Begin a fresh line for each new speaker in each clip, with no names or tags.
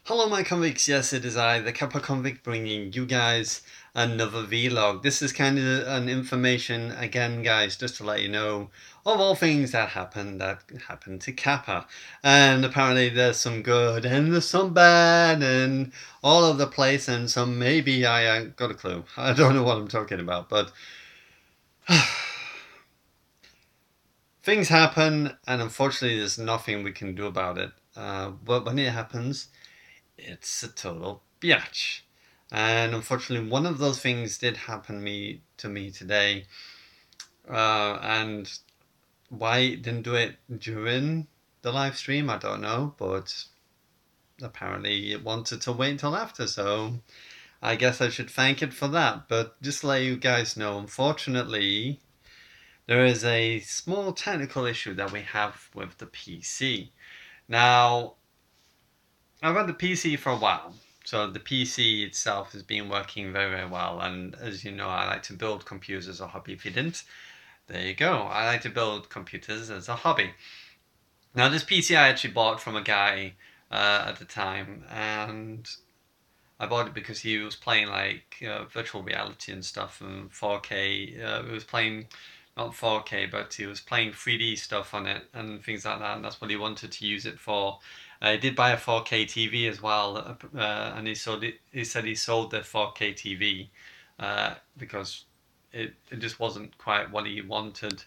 Hello my convicts, yes it is I, the Kappa Convict, bringing you guys another vlog. This is kind of an information again guys, just to let you know of all things that happened to Kappa. And apparently there's some good and there's some bad and all over the place, and some maybe I ain't got a clue. I don't know what I'm talking about, but things happen and unfortunately there's nothing we can do about it. But when it happens, it's a total biatch. And unfortunately, one of those things did happen to me today. And why it didn't do it during the live stream, I don't know. But apparently, it wanted to wait until after. So I guess I should thank it for that. But just to let you guys know, unfortunately, there is a small technical issue that we have with the PC. Now, I've had the PC for a while, so the PC itself has been working very, very well. And as you know, I like to build computers as a hobby. If you didn't, there you go. I like to build computers as a hobby. Now, this PC I actually bought from a guy at the time, and I bought it because he was playing like virtual reality and stuff and 4K. He was playing not 4K, but he was playing 3D stuff on it and things like that. And that's what he wanted to use it for. He did buy a 4K TV as well, and he sold it. He said he sold the 4K TV because it just wasn't quite what he wanted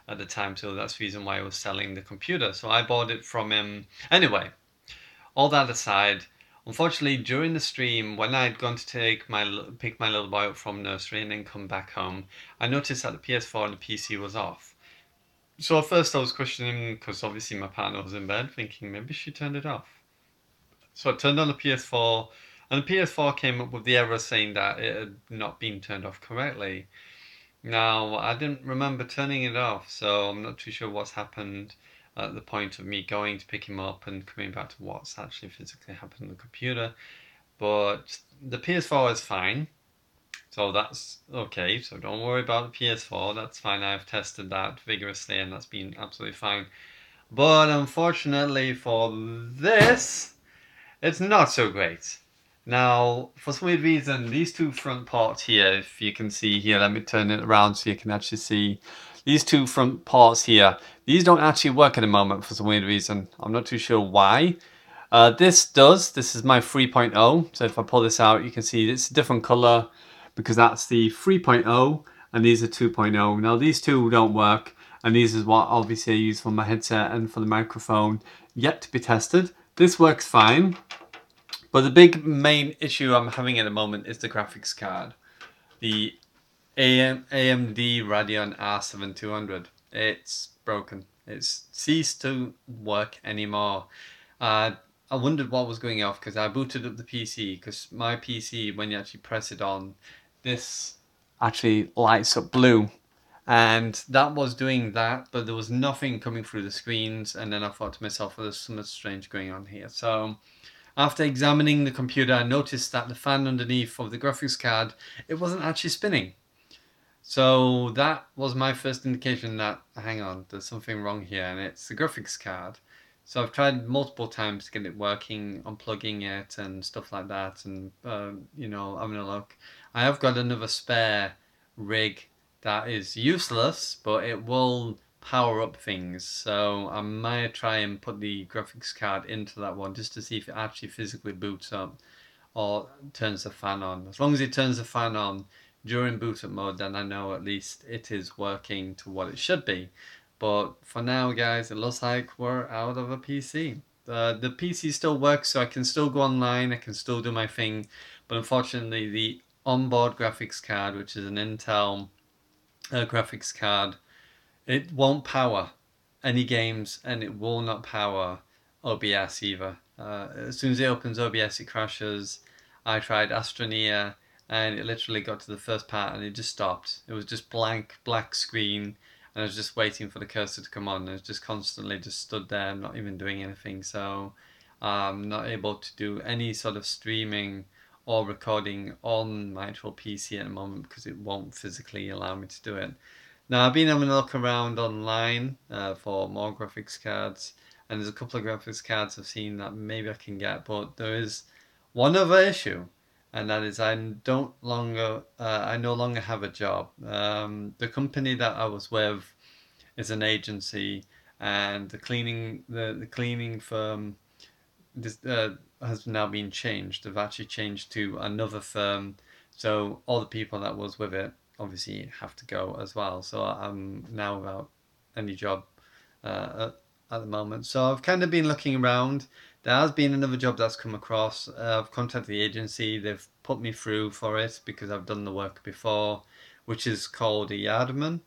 at the time. So that's the reason why he was selling the computer. So I bought it from him anyway. All that aside, unfortunately, during the stream, when I'd gone to pick my little boy up from nursery and then come back home, I noticed that the PS4 and the PC was off. So at first I was questioning, because obviously my partner was in bed, thinking maybe she turned it off. So I turned on the PS4, and the PS4 came up with the error saying that it had not been turned off correctly. Now, I didn't remember turning it off, so I'm not too sure what's happened at the point of me going to pick him up and coming back to what's actually physically happened on the computer. But the PS4 is fine, so that's okay. So don't worry about the PS4, that's fine. I've tested that vigorously and that's been absolutely fine. But unfortunately for this, it's not so great. Now, for some weird reason, these two front ports here, if you can see here, let me turn it around so you can actually see these two front ports here. These don't actually work at the moment for some weird reason. I'm not too sure why. This does. This is my 3.0. So if I pull this out, you can see it's a different color because that's the 3.0 and these are 2.0. Now these two don't work, and these is what obviously I use for my headset and for the microphone. Yet to be tested. This works fine. But the big main issue I'm having at the moment is the graphics card. The AMD Radeon R7200. It's broken. It's ceased to work anymore. I wondered what was going off because I booted up the PC, because my PC, when you actually press it on, this actually lights up blue. And that was doing that, but there was nothing coming through the screens. And then I thought to myself, well, there's something strange going on here. So after examining the computer, I noticed that the fan underneath of the graphics card, it wasn't actually spinning. So that was my first indication that, hang on, there's something wrong here, and it's the graphics card. So I've tried multiple times to get it working, unplugging it and stuff like that, and you know, having a look. I have got another spare rig that is useless, but it will power up things. So I might try and put the graphics card into that one just to see if it actually physically boots up or turns the fan on. As long as it turns the fan on during boot up mode, then I know at least it is working to what it should be. But for now, guys, it looks like we're out of a PC. The PC still works, so I can still go online, I can still do my thing, but unfortunately the onboard graphics card, which is an Intel graphics card, it won't power any games, and it will not power OBS either. As soon as it opens OBS, it crashes. I tried Astroneer, and it literally got to the first part and it just stopped. It was just blank, black screen, and I was just waiting for the cursor to come on. It was just constantly just stood there, not even doing anything. So I'm not able to do any sort of streaming or recording on my actual PC at the moment because it won't physically allow me to do it. Now, I've been having a look around online for more graphics cards, and there's a couple of graphics cards I've seen that maybe I can get, but there is one other issue, and that is I no longer have a job. The company that I was with is an agency, and the cleaning firm this has now been changed. They've actually changed to another firm, so all the people that was with it obviously have to go as well. So I'm now without any job at the moment. So I've kind of been looking around. There has been another job that's come across. I've contacted the agency. They've put me through for it because I've done the work before, which is called a yardman,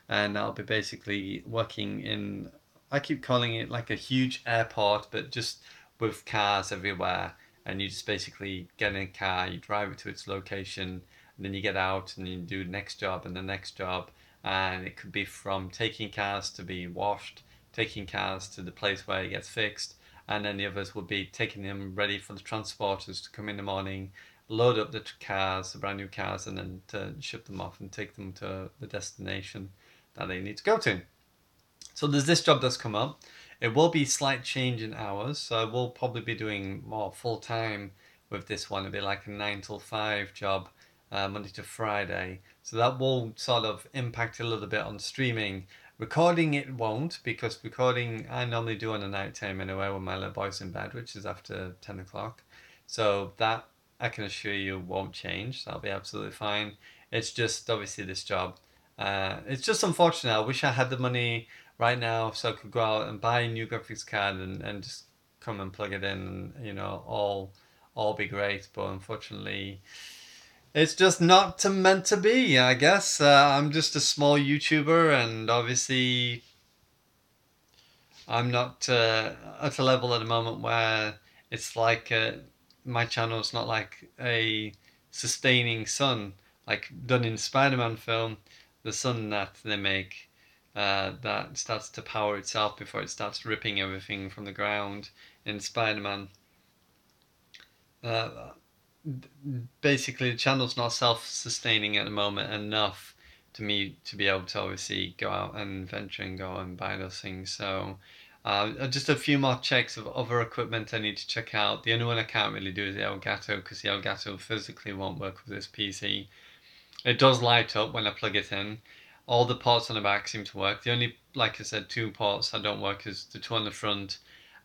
and I'll be basically working in, I keep calling it like a huge airport, but just with cars everywhere. And you just basically get in a car, you drive it to its location, and then you get out and you do the next job and the next job. And it could be from taking cars to be washed, taking cars to the place where it gets fixed, and then the others would be taking them ready for the transporters to come in the morning, load up the cars, the brand new cars, and then to ship them off and take them to the destination that they need to go to. So there's this job that's come up. It will be slight change in hours, so I will probably be doing more full time with this one. It'll be like a 9 till 5 job, Monday to Friday. So that will sort of impact a little bit on streaming. Recording it won't, because recording I normally do on a night time anyway when my little boy's in bed, which is after 10 o'clock. So that I can assure you won't change. That'll be absolutely fine. It's just obviously this job. It's just unfortunate. I wish I had the money right now so I could go out and buy a new graphics card and just come and plug it in, and all be great. But unfortunately, it's just not meant to be, I guess. I'm just a small YouTuber, and obviously I'm not at a level at the moment where it's like my channel's not like a sustaining sun, like done in Spider-Man film, the sun that they make that starts to power itself before it starts ripping everything from the ground in Spider-Man. Uh, Basically, the channel's not self-sustaining at the moment enough to me to be able to obviously go out and venture and go and buy those things. So just a few more checks of other equipment I need to check out. The only one I can't really do is the Elgato, because the Elgato physically won't work with this PC. It does light up when I plug it in. All the ports on the back seem to work. The only, like I said, two ports that don't work is the two on the front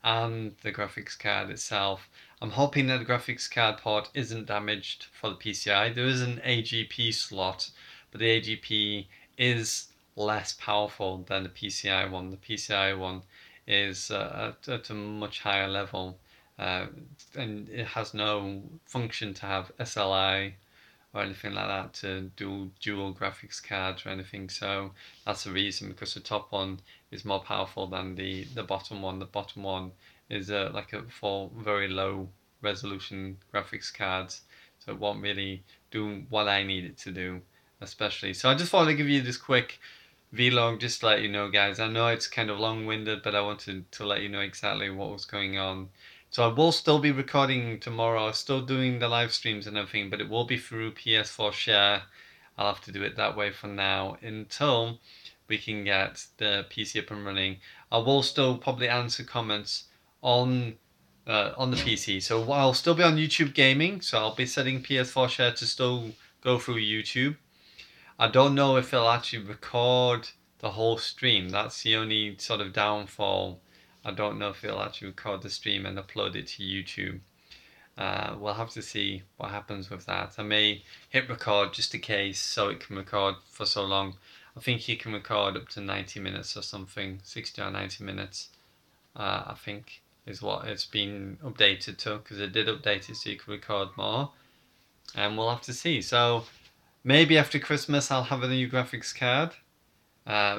and the graphics card itself. I'm hoping that the graphics card port isn't damaged for the PCI. There is an AGP slot, but the AGP is less powerful than the PCI one. The PCI one is at a much higher level, and it has no function to have SLI or anything like that to do dual graphics cards or anything. So that's the reason, because the top one is more powerful than the bottom one. The bottom one is like a for very low resolution graphics cards, so it won't really do what I need it to do, especially. So I just wanted to give you this quick vlog just to let you know, guys. I know it's kind of long-winded, but I wanted to let you know exactly what was going on. So I will still be recording tomorrow, still doing the live streams and everything, but it will be through PS4 Share. I'll have to do it that way for now until we can get the PC up and running. I will still probably answer comments on the PC. So I'll still be on YouTube Gaming, so I'll be setting PS4 Share to still go through YouTube. I don't know if it'll actually record the whole stream. That's the only sort of downfall. I don't know if it'll actually record the stream and upload it to YouTube. We'll have to see what happens with that. I may hit record just in case, so it can record for so long. I think you can record up to 90 minutes or something, 60 or 90 minutes, I think is what it's been updated to, because it did update it so you can record more. And we'll have to see. So maybe after Christmas I'll have a new graphics card,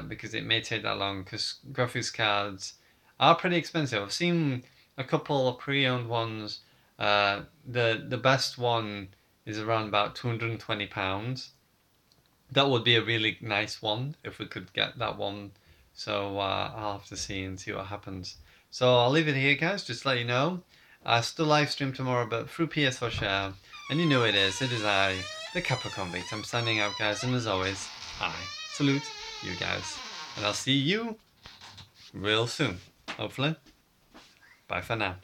because it may take that long, because graphics cards are pretty expensive. I've seen a couple of pre-owned ones. The best one is around about £220. That would be a really nice one if we could get that one. So I'll have to see and see what happens. So I'll leave it here, guys, just to let you know. I still live stream tomorrow, but through PS4 Share. And you know it is I, the Kappa Convict. I'm signing out, guys, and as always, I salute you guys. And I'll see you real soon, hopefully. Bye for now.